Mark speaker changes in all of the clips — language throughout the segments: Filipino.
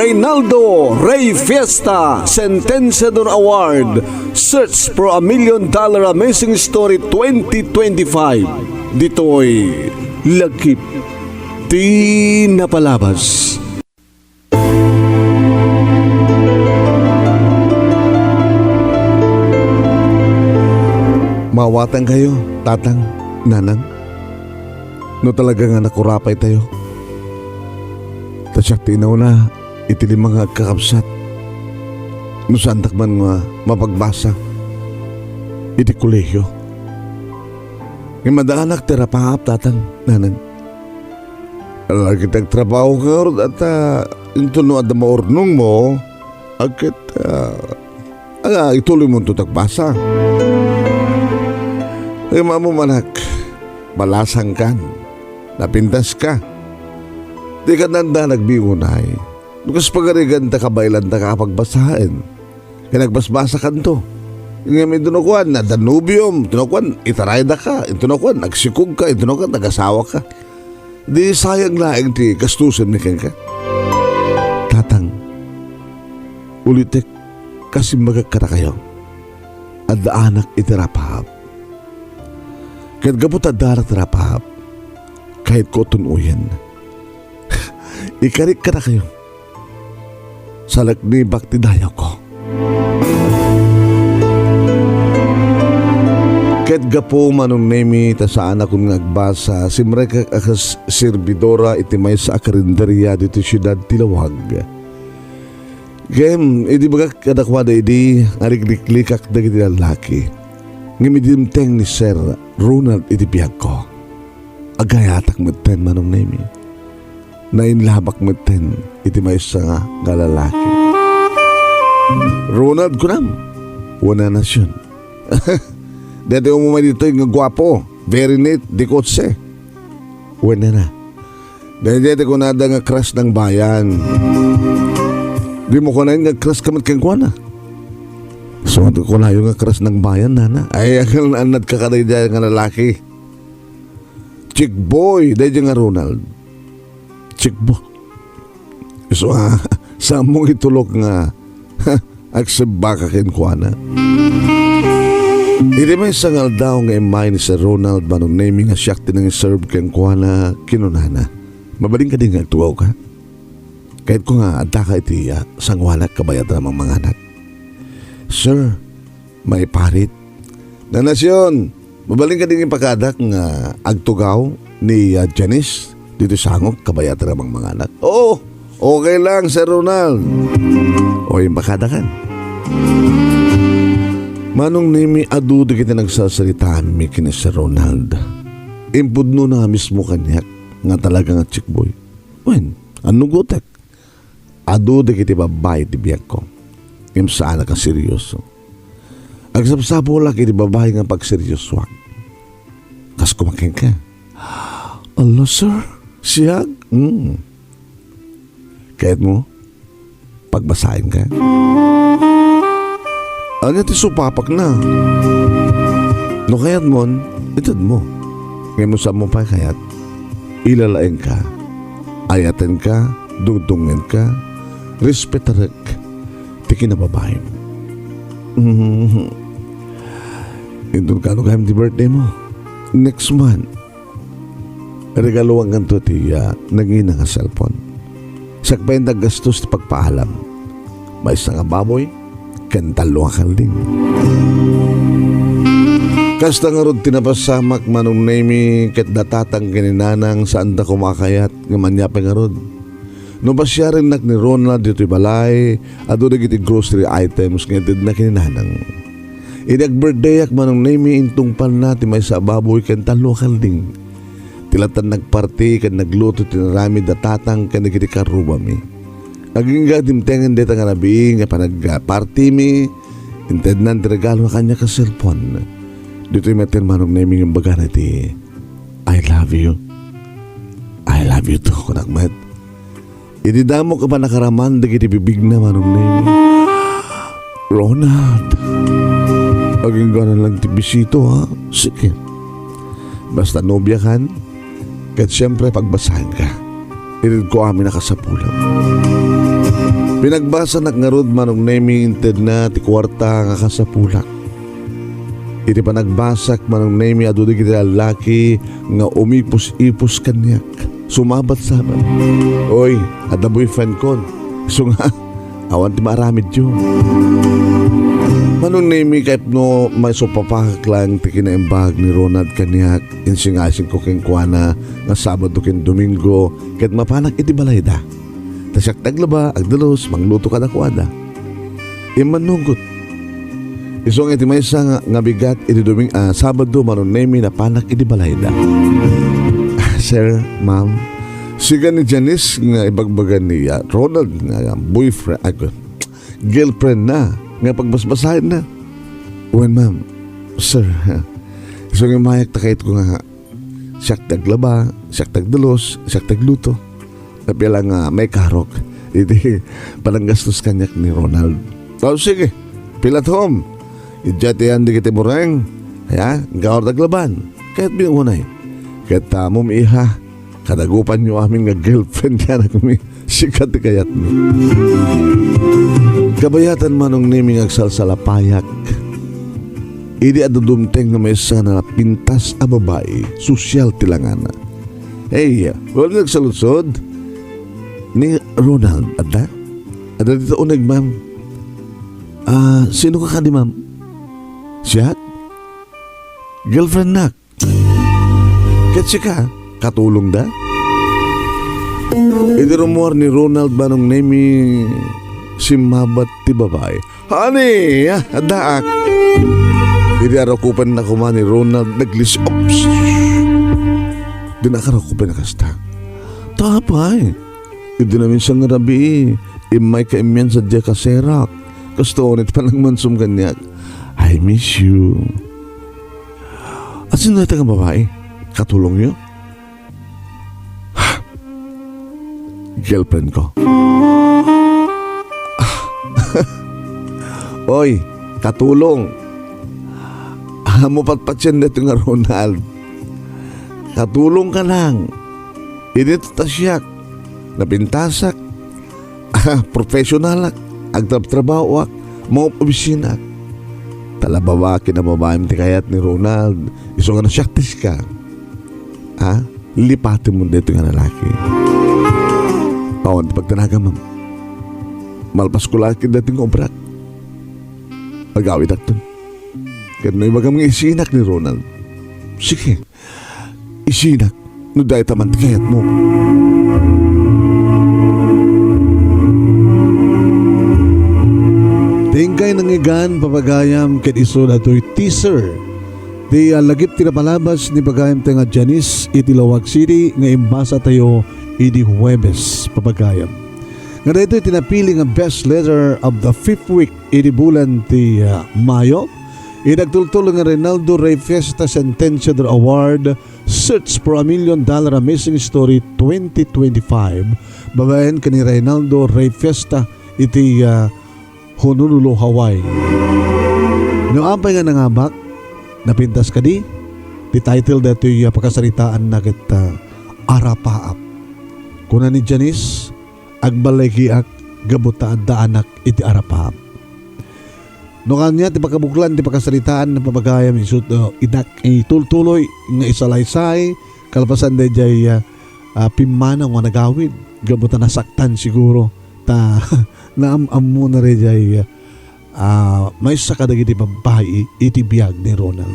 Speaker 1: Reynaldo Ray Fiesta Sentensiador Award. Search for a $1 million Amazing Story 2025. Dito'y Lagkip Di Napalabas. Mawatan kayo, tatang, nanang. No talaga nga nakurapay tayo. Tasyak tinaw na itilim mga kakabsat. No santak man nga mapagbasa. Iti kolehyo. Ngayon madaanak terapahap, tatang, nanang. Lagi tagtrabaho ka ron at ito no at maurnong mo agit ituloy mo ito tagbasa. Ay mamo manak, balasang kan, napintas ka. Di ka nanda nagbingunay. Nukas pagarigan ta kabailan ta kapagbasahin. Kaya nagbasbasa ka to. Nga may tunukuan na danubium, tunukuan itarayda ka, tunukuan nagsikog ka, tunukuan nagasawa ka. Di sayang laing ti kastusan ni ka. Tatang, ulitek kasi magkakata kayo. At anak itirapahap. Kahit gabot at darat rapahap, kahit ko tunuyan. Ikarik ka na kayo. Sa lagni bakti dayaw ko. Kahit gapo manong nemi ta sa anak kong nagbasa, simreka akas sirbidora itimay sa akarinderya dito siyudad Tilawag. Gayem, idi bagak kadakwada idi arikliklikak dagiti lalaki. Ngimidimteng ni Sir Ronald iti biyag ko. Agayatak maten manong nemi. Nainlabak maten iti may isa nga lalaki. Ronald kunam, wana nasyon. Dati umumay dito yung gwapo, very neat, di kotse. Wana na. Dati ko nada nga crush ng bayan. Di mo ko na yung nga crush kamat kang kuwana. So, ko na yung nga crush ng bayan, nana. Ay, ang anad ka kaday dyan nga lalaki. Chick boy, dahil nga Ronald. Chick boy. So, sa mong itulog nga, agsaba ka kinkuana. Hindi may sangal daw nga imay ni Sir Ronald manong naming nga siyak tinang serve kinkuana kinunana. Mabaling ka din nga tuwaw ka. Kahit ko nga adta ka iti sangwanak kabayat ramang mga anak. Sir, may parit. Na nasyon, mabaling ka din ipakadak nga agtugaw ni Janice dito sangok kabayat ramang mga anak. Oo, okay lang Sir Ronald. O yung pakadakan. Manong nimi adu di kita nagsasalitaan mi kini Sir Ronald. Impudno na mismo kanyak nga talaga nga chick boy. Wen, ano gotek? Adu di kita babay di biyak ko. Im saan ka seryoso. Agsapsapo lang kiti babay nga pagseryoswak. Kas kumakin ka. Allah sir, siyag? Kahit mo, pagbasahin ka. Ano ti supapak na? No kayat mon, itad mo. Ngayon mo sa mo pa kayat, ilalain ka, ayatin ka, dudungin ka, respetarek, tiki na babae mo. Ito ka no kayam di birthday mo. Next month, regaluan ganito ti nangina nga cellphone. Sakpayin na gastos ti pagpaalam. May isa nga baboy, kantalo akal din. Kasta nga ron tinapasamak manong nami ket datatang kininanang saan da kumakayat nga manyapay nga ron. No ba siya rin nak ni Ronald dito'y balay at doon nagiti grocery items nga did na kininanang. Idag birthday ak manong nami intong pan natin may sa baboy kantalo akal din. Tilatan nagparty kan nagluto tinarami datatang kan nagiti karubami. Aging gadimtengan dito nga nabi nga panag-party mi, inted na regalo kanya ka cellphone. Dito'y matin manong naming yung baga na ti, I love you. I love you too, kunakmat. Ididamo ka pa nakaraman, dagiti bibig na manong naming. Ronald, aging ganan lang ti bisito ha, sige. Basta nobya kan, kahit siyempre pagbasahin ka. Irid ko amin nakasapulam. Pinagbasa nga rod manong nemi inted na ti kwarta nga kasapulak. Iti panagbasak manong nemi adu di kita lalaki nga umipos-ipos kanyak. Sumabat-sabat. Oy, ada boyfriend kon. So nga, awan ti maaramid yun. Manong nemi kahit no may supapakak lang ti kinaimbag ni Ronald kanyak insingasing ko king kuana nga Sabado king Domingo kahit mapanak iti balay da. Tasyak taglaba, agdalos, mangluto ka na kuada. Imanugot. Isong iti may isa nga bigat iti Sabado manong nemi na panak iti balay da. Sir, ma'am, siga ni Janice nga ibagbagan niya Ronald nga boyfriend, girlfriend na nga pagbasbasahin na. Uwan, ma'am, sir, so nga mayak takait ko nga siyak taglaba, siyak tagdalos, siyak tagluto. Tapi lang may karok. Iti pananggastos kanyak ni Ronald. So sige, pilat home. Idjatihan di kita mureng. Kaya, gawar taglaban. Kahit binunay. Kahit mumiha, kadagupan nyo aming nga girlfriend ka na kami. Sikat di kayat mi. Kabayatan manong naming agsalsalapayak. Idi adudumteng nga may sana pintas a babae, sosyal tilangana. Hey, wala nagsalusod ni Ronald, ada? Ada dito unag, ma'am. Sino ka di, ma'am? Siya? Girlfriend nak. Katsi ka, katulong da? Idi rumuar ni Ronald manong naming simabat ti babae. Honey, adaak. Hindi arakupan na kuman ni Ronald naglis. Oops. Di na karakupan na kasta. Tapay. Hindi namin siyang rabi. Imay ka imyan sa diya kaserak. Kasto ulit pa lang mansum ganyak. I miss you. At sino natin ang babae? Katulong niyo? Girlfriend ko. Oy, katulong. Mo patpatyan dito nga Ronald. Katulong ka lang. Hindi tasyak. Napintasak. Professional ak. Agtrab-trabaho ak. Mga opisina ak. Talabawa kinababaim ti kayat ni Ronald. Iso nga nasyaktis ka. Lipatin mo dito nga lalaki. Pawan ti pagtanaga, ma'am. Malpas ko laki dating obrak. Magawid akton. Kaya na ibaga mga isinak ni Ronald. Sige, isinak. No dahil taman kayat mo. Tingkay nangigan papagayam ket iso na to'y teaser. Di lagip tinapalabas ni pagayam tayo nga Janice iti Lawag City nga imbasa tayo iti Huwebes papagayam. Nga dito tinapili nga best letter of the 5th week iti bulan ti Mayo. Inagtultulo nga Reynaldo Rey Fiesta SENTENSIADOR Award Search for $1 Million Amazing Story 2025. Babayan ka ni Reynaldo Rey Fiesta iti Honolulu, Hawaii. Noampay nga nangabak napintas ka di title dito yung pagkasaritaan na kita arapaap. Kuna ni Janice agbalay kiak gabutaan da anak iti arapaap. No kanya ti pagkabuklan ti pagkasaritaan na pamagayam isut idak itultuloy nga isalaysay kalpasan de jay pimana nga nagawid gabutan nasaktan siguro ta naam mo na rin jay may sakadagiti babae iti biyag ni Ronald.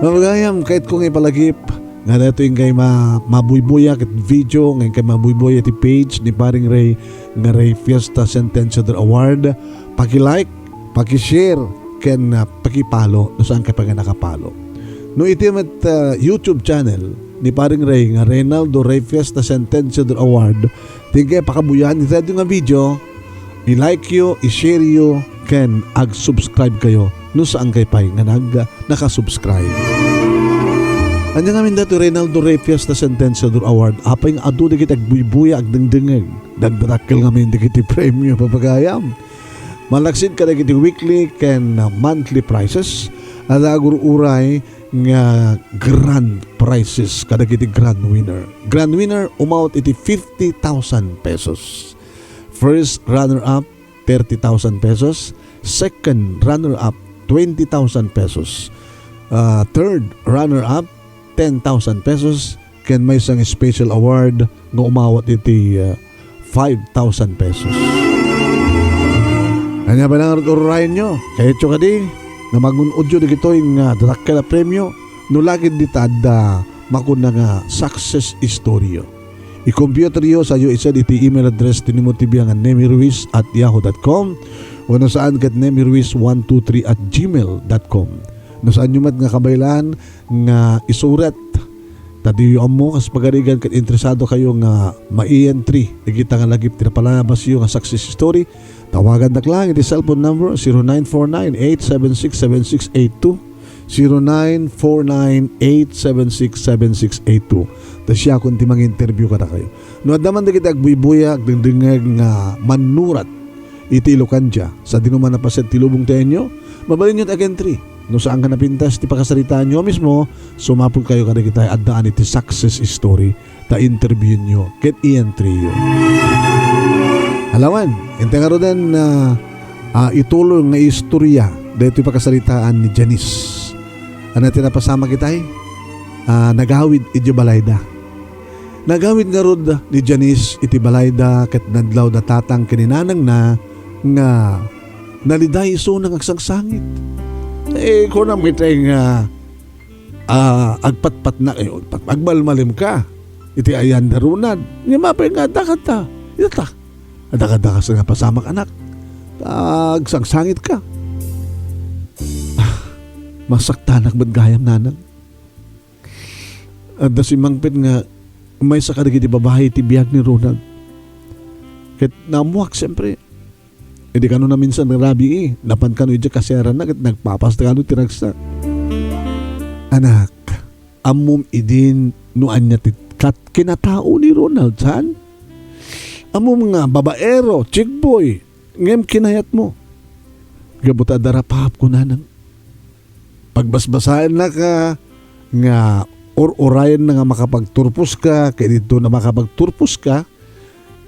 Speaker 1: Pamagayam kahit kung ipalagip nga dito yung kay mabuybuya kat video ngayon kay mabuybuya iti page ni paring Ray nga Ray Fiesta SENTENSIADOR Award. Paki-like, paki-share, ken paki-follow no saan ka pa nga nakapalo. No iti met YouTube channel ni paring Ray nga Reynaldo Rey Fiesta SENTENSIADOR Award. Tingkay pakabuyan iti nga video, i-like yo, i-share yo, ken ag-subscribe kayo no saan kay pa nga nakasubscribe. Anya ngamin dito Reynaldo Rey Fiesta SENTENSIADOR Award. Apay nga adu di kita agbuy-buya agdengdengeg. Dagdarakil ngamin di kita premyo papagayam. Malaksid ka na kiti weekly ken monthly prices at agur-uray nga grand prizes kada kiti grand winner. Grand winner umawat iti 50,000 pesos.
Speaker 2: First runner-up, 30,000 pesos. Second runner-up, 20,000 pesos. Third runner-up, 10,000 pesos. Ken may isang special award nga umawat iti 5,000 pesos. Kanya ba lang urayin nyo? Kahit yung kadi, na magunudyo di kito yung darakela premyo, no lagi di tada makuna nga success story. I-computer yo sa iyo isa iti email address tinimotibiyang nemiruiz@yahoo.com o no saan kat nemiruiz123@gmail.com. No saan nyo mat nga kabaylan nga isurat tadi yung mo kas pagarigan kat interesado kayo nga ma-entry ikita nga lagip tinapalabas yung nga success story. Tawagan na lang iti cellphone number 0949-876-7682 0949-876-7682. Tapos siya kung timang interview ka na kayo. No, at naman na kita agbuibuya, agdingdingag nga manurat iti Ilocano sa dinuman na paset tilubong tayo nyo, mabalin nyo entry. No, saan ka napintas, ti pakasalitaan nyo mismo, sumapod kayo kada kita addaan iti success story, ta interview nyo, ket i-entry yun. Alawan, ente nga ro din na itulong nga istorya dito pakasalitaan ni Janice. Ano tinapasama kita nagawid iti balayda. Nagawid nga rod ni Janice iti balayda ket nadlaw da tatang kininanang na nga naliday iso ng agsangsangit. Kunam kita nga agpatpat na agbalmalim ka iti ayan darunad. Nga mapay nga dakata. Ita adakada ka sa nga pasamak anak. Agsangsangit ka. Masaktanak ba't gayam nanang? At si Mangpit nga may sakarigi di babae ti biyag ni Ronald. Ket namuak siyempre. Hindi ka na minsan narabi napan ka no idya kasera na ket nagpapasta ka no tiragsa. Anak, amum idin no anya kat kinatao ni Ronald saan? Amum nga babaero, chickboy, ngem kinayat mo. Gabuta darapahap ko nanang. Pagbasbasahan na ka nga or-orayan na nga makapagturpos ka kaya dito na makapagturpos ka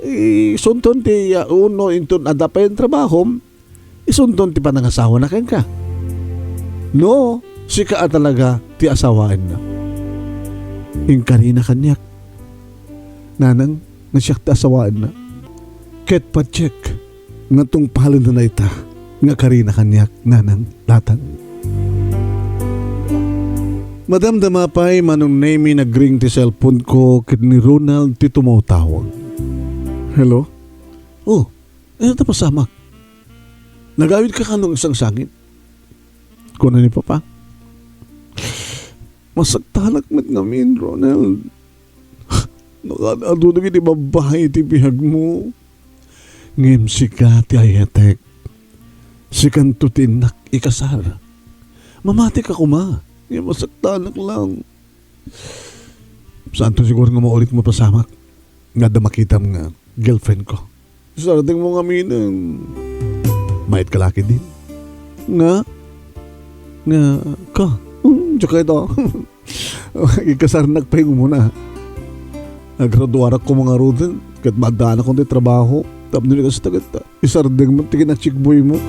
Speaker 2: isunton ti uno inton adapa yung trabaho isunton ti panangasawa na ka no si ka talaga ti asawaan na ingkari na kanyak nanang nga siyak ti asawaan na ket pa check nga tong palin na ita nga kari na kanyak nanang latang. Madam damapay manong name nagring ti cellphone ko kit ni Ronald ti tumawtawag. Hello? Oh, ano ta pasamak? Nagawid ka kanong isang sangit? Kuna ni Papa? Masagtalak mat ngamin, Ronald. Nakadado na gini babae ti bihag mo. Ngem sika ti ayatek. Sikan tutinak ikasar. Mamati ka kuma. Ngayon masaktanak lang. Saan to siguro nga maulit mo pasamak? Nga da makita mo nga girlfriend ko. Sarating mo nga minang. Mait kalaki din. Nga ka. Tsaka ito. Ikasarnak pa yung muna. Nagraduarak ko mga rodin. Kat maadaan akong di trabaho. Tapos nila kasi tagat. Isarding mo. Tigin na chickboy mo.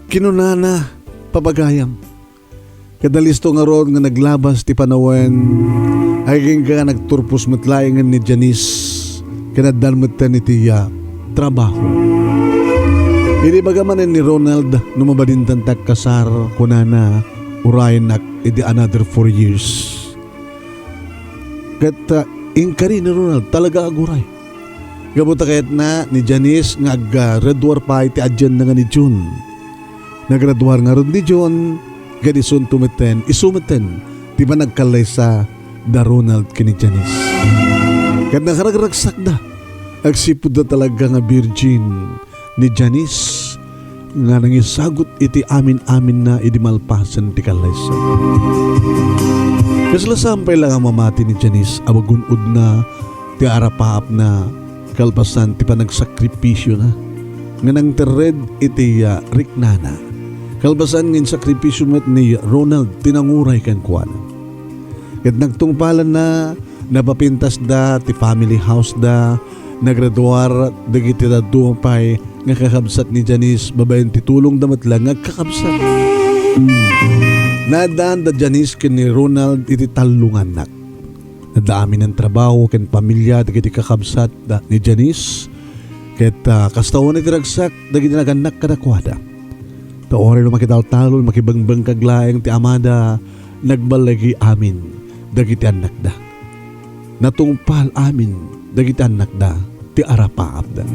Speaker 2: Kinunana, papagayam. Kadalisto nga ron nga naglabas ti panawen, ay ka nagturpos matlayangan ni Janice, kanadan matan ni tiya, trabaho. Hindi bagaman ni Ronald, numabadintan tagkasar, kunana, urayan nak, iti another 4 years. Kat ingkari ni Ronald, talaga aguray. Gabuta kayat na ni Janice, nga red-war pa iti adyan na nga ni June. Nagraduar nga ron ni John, gadison tumeten, isumeten, di ba nagkalay sa da Ronald kini Janice. Kat nakaragraksak da, agsipod da talaga nga virgin ni Janice, nga nangisagot iti amin-amin na idimalpasan ti kalay sa. Kasla sampay lang ang mamati ni Janice, abagunod na, ti arapaap na, kalpasan ti pa nagsakripisyo na, nga nang tered iti riknana. Kalbasan ngin sakripisyo met ni Ronald tinanguray kan kuan. Ket nagtungpalan na napapintas da ti family house da, nagraduar dagiti da dumpay nga kakabsat ni Janice, babayan ti tulong damat lang nga kakabsat. Nadaan da Janice ken ni Ronald iti talungan nak. Nadaamin ng trabaho ken pamilya dagiti kakabsat da ni Janice. Ket kastawan iti ragsak dagiti naganak kadakwada. Taore no makitaltalon makibangbang kaglaeng ti amada nagbalagi amin dagiti anak da. Natungpal amin dagiti anak da ti arapaap da.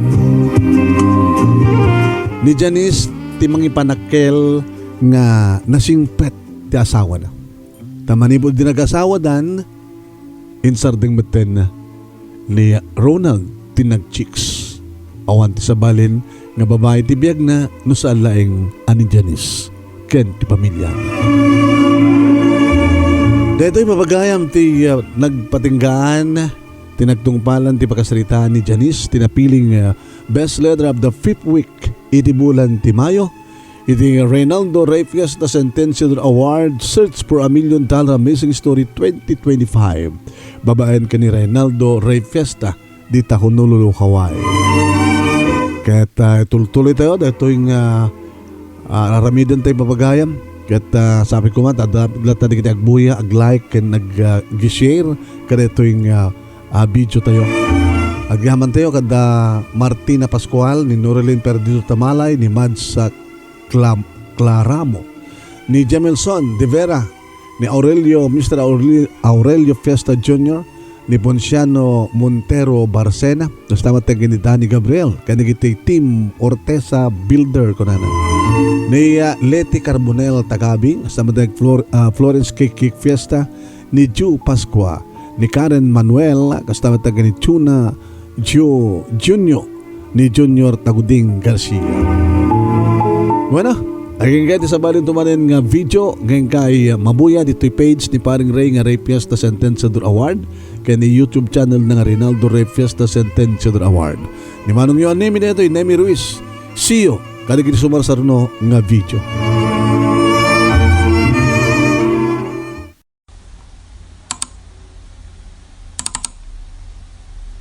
Speaker 2: Ni Janice ti mangipanakkel nga nasingpet ti asawa na. Tamanipod din nag-asawa dan insarding meten ni Ronald ti nag-chicks. Awan ti sabalin nga babae ti biyag na no sa laing ani Janice ken ti pamilya. Deto'y mapagayam ti nagpatinggaan ti nagtungpalan ti pakasaritaan ni Janice tinapiling best letter of the 5th week iti bulan ti Mayo. Iti Reynaldo Ray Fiesta SENTENSIADOR Award Search for $1 Million Amazing Story 2025. Babaen ka ni Reynaldo Ray Fiesta dita Honolulu, Hawaii. Kaya tuloy tayo dito yung aramidan tayo papagayam. Kaya sabi ko nga, dapat kita agbuya, ag-like, and nag-share. Kaya ito yung video tayo. Agyaman tayo kada Martina Pascual, ni Noreline Perdido Tamalay, ni Mads Claramo, ni Jamelson De Vera, ni Mr. Aurelio Fiesta Jr., ni Ponciano Montero Barcena, tapos tamat tayo ni Danny Gabriel, kanigiti Team Ortesa Builder ko na ni Leti Carbonel Tagabing, tamat tayo Florence Cake Fiesta, ni Ju Pascua, ni Karen Manuel, kasama tayo ni Chuna Junior, ni Junior Taguding Garcia. Bueno, aging kaya sa balin tumanin nga video ngayon kay mabuya dito'y page ni paring Ray nga Ray Fiesta SENTENSIADOR Award kaya ni YouTube channel na nga Reynaldo Ray Fiesta SENTENSIADOR Award. Ni manong yun nemi na ito, Nemi Ruiz. See you. Kaligid sumarsaruno nga video.